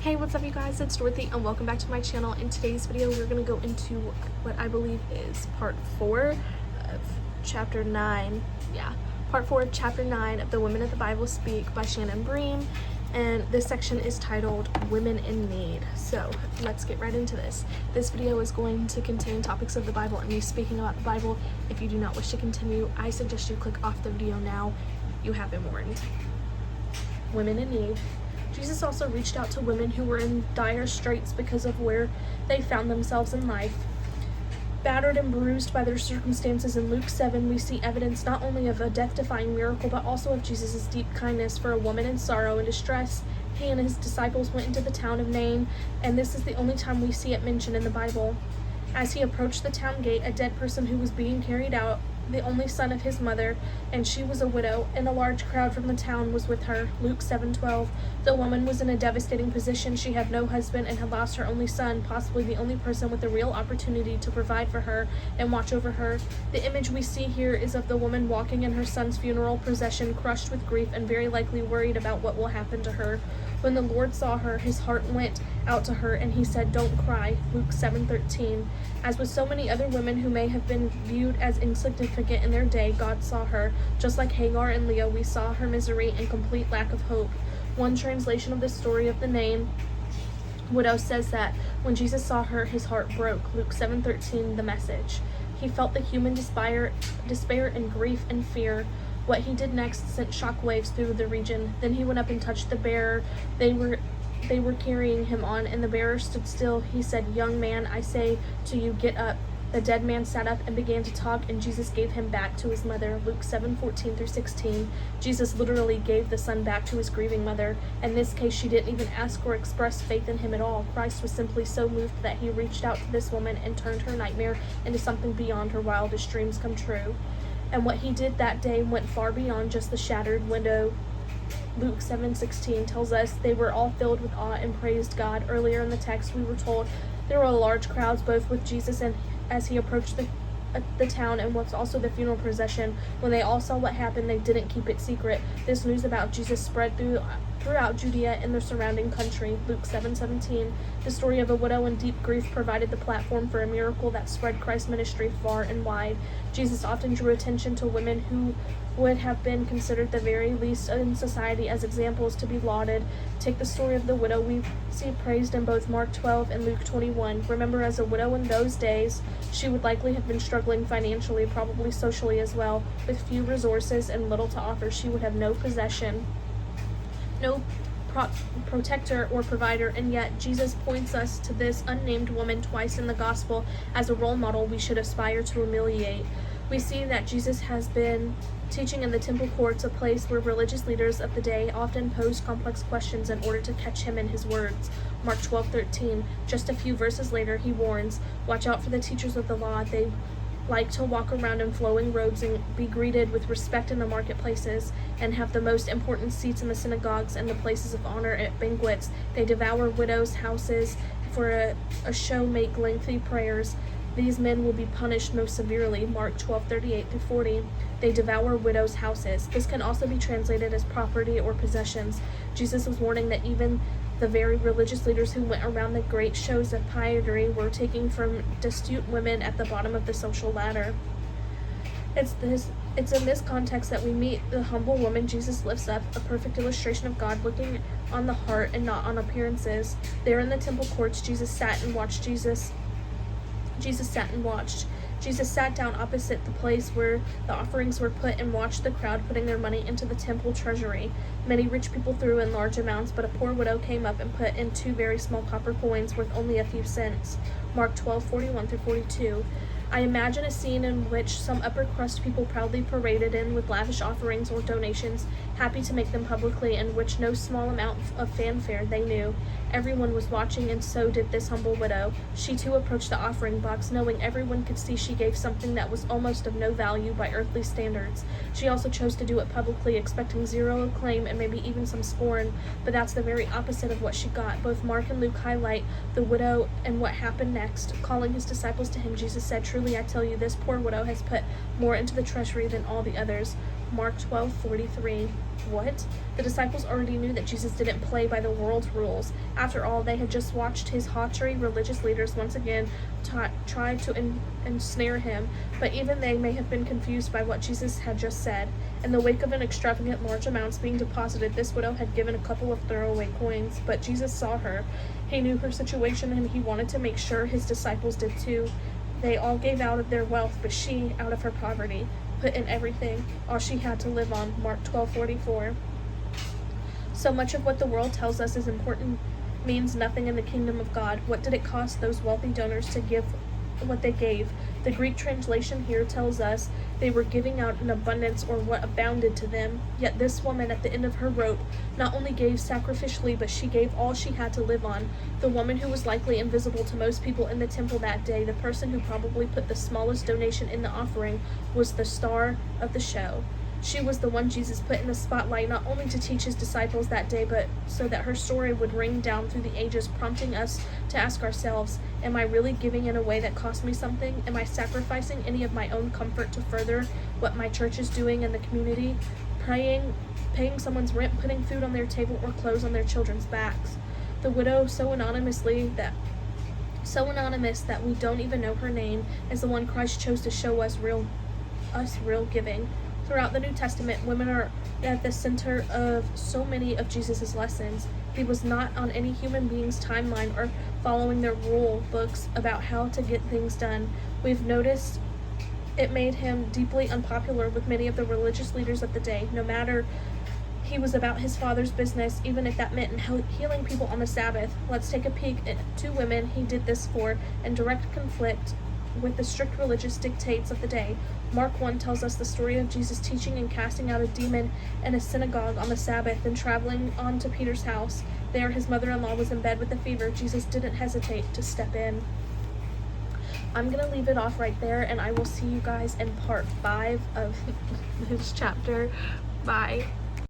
Hey, what's up you guys? It's Dorothy and welcome back to my channel. In today's video, we're going to go into what I believe is part 4 of chapter 9. Yeah, part 4 of chapter 9 of The Women of the Bible Speak by Shannon Bream. And this section is titled Women in Need. So let's get right into this. This video is going to contain topics of the Bible and me speaking about the Bible. If you do not wish to continue, I suggest you click off the video now. You have been warned. Women in Need. Jesus also reached out to women who were in dire straits because of where they found themselves in life. Battered and bruised by their circumstances, in Luke 7, we see evidence not only of a death-defying miracle, but also of Jesus' deep kindness for a woman in sorrow and distress. He and his disciples went into the town of Nain, and this is the only time we see it mentioned in the Bible. As he approached the town gate, a dead person who was being carried out, the only son of his mother, and she was a widow, and a large crowd from the town was with her. Luke 7:12. The woman was in a devastating position. She had no husband and had lost her only son, possibly the only person with a real opportunity to provide for her and watch over her. The image we see here is of the woman walking in her son's funeral procession, crushed with grief and very likely worried about what will happen to her. When the Lord saw her, his heart went out to her, and he said, "Don't cry." Luke 7:13. As with so many other women who may have been viewed as insignificant in their day, God saw her. Just like Hagar and Leah, we saw her misery and complete lack of hope. One translation of the story of the Nain widow says that when Jesus saw her, his heart broke. Luke 7:13, the Message. He felt the human despair and grief and fear. What he did next sent shockwaves through the region. Then he went up and touched the bearer they were carrying him on, and the bearer stood still. He said, "Young man, I say to you, get up." The dead man sat up and began to talk, and Jesus gave him back to his mother. Luke 7:14-16. Jesus literally gave the son back to his grieving mother. In this case, she didn't even ask or express faith in him at all. Christ was simply so moved that he reached out to this woman and turned her nightmare into something beyond her wildest dreams come true. And what he did that day went far beyond just the shattered window. Luke 7:16 tells us they were all filled with awe and praised God. Earlier in the text, we were told there were large crowds both with Jesus and as he approached the town, and was also the funeral procession. When they all saw what happened, they didn't keep it secret. This news about Jesus spread throughout Judea and the surrounding country. Luke 7:17. The story of a widow in deep grief provided the platform for a miracle that spread Christ's ministry far and wide. Jesus often drew attention to women who would have been considered the very least in society as examples to be lauded. Take the story of the widow we see praised in both Mark 12 and Luke 21. Remember, as a widow in those days, she would likely have been struggling financially, probably socially as well. With few resources and little to offer, she would have no possession, no protector or provider, and yet Jesus points us to this unnamed woman twice in the gospel as a role model we should aspire to emulate. We see that Jesus has been teaching in the temple courts, a place where religious leaders of the day often posed complex questions in order to catch him in his words. Mark 12:13. Just a few verses later, he warns, "Watch out for the teachers of the law. They like to walk around in flowing robes and be greeted with respect in the marketplaces, and have the most important seats in the synagogues and the places of honor at banquets. They devour widows' houses for a show, make lengthy prayers. These men will be punished most severely." Mark 12:38-40. They devour widows' houses. This can also be translated as property or possessions. Jesus was warning that even the very religious leaders who went around the great shows of piety were taking from destitute women at the bottom of the social ladder. It's in this context that we meet the humble woman Jesus lifts up, a perfect illustration of God looking on the heart and not on appearances. There in the temple courts, Jesus sat and watched. Jesus sat down opposite the place where the offerings were put and watched the crowd putting their money into the temple treasury. Many rich people threw in large amounts, but a poor widow came up and put in 2 very small copper coins worth only a few cents. Mark 12:41-42. I imagine a scene in which some upper crust people proudly paraded in with lavish offerings or donations, happy to make them publicly, in which no small amount of fanfare they knew. Everyone was watching, and so did this humble widow. She too approached the offering box, knowing everyone could see she gave something that was almost of no value by earthly standards. She also chose to do it publicly, expecting zero acclaim and maybe even some scorn, but that's the very opposite of what she got. Both Mark and Luke highlight the widow and what happened next. Calling his disciples to him, Jesus said, "Truly I tell you, this poor widow has put more into the treasury than all the others, Mark 12:43. What? The disciples already knew that Jesus didn't play by the world's rules. After all, they had just watched his haughty religious leaders once again try to ensnare him, but even they may have been confused by what Jesus had just said. In the wake of an extravagant large amounts being deposited, this widow had given a couple of throwaway coins, but Jesus saw her. He knew her situation, and he wanted to make sure his disciples did too. They all gave out of their wealth, but she, out of her poverty, put in everything, all she had to live on. Mark 12:44. So much of what the world tells us is important means nothing in the kingdom of God. What did it cost those wealthy donors to give what they gave? The Greek translation here tells us they were giving out in abundance, or what abounded to them. Yet this woman at the end of her rope not only gave sacrificially, but she gave all she had to live on. The woman who was likely invisible to most people in the temple that day, the person who probably put the smallest donation in the offering, was the star of the show. She was the one Jesus put in the spotlight, not only to teach his disciples that day, but so that her story would ring down through the ages, prompting us to ask ourselves, am I really giving in a way that cost me something? Am I sacrificing any of my own comfort to further what my church is doing in the community? Paying someone's rent, putting food on their table, or clothes on their children's backs? The widow, so anonymous that we don't even know her name, is the one Christ chose to show us real giving. Throughout the New Testament, women are at the center of so many of Jesus' lessons. He was not on any human being's timeline or following their rule books about how to get things done. We've noticed it made him deeply unpopular with many of the religious leaders of the day. No matter, he was about his Father's business, even if that meant healing people on the Sabbath. Let's take a peek at two women he did this for, in direct conflict with the strict religious dictates of the day. Mark 1 tells us the story of Jesus teaching and casting out a demon in a synagogue on the Sabbath, and traveling on to Peter's house. There, his mother-in-law was in bed with a fever. Jesus didn't hesitate to step in. I'm going to leave it off right there, and I will see you guys in part 5 of this chapter. Bye.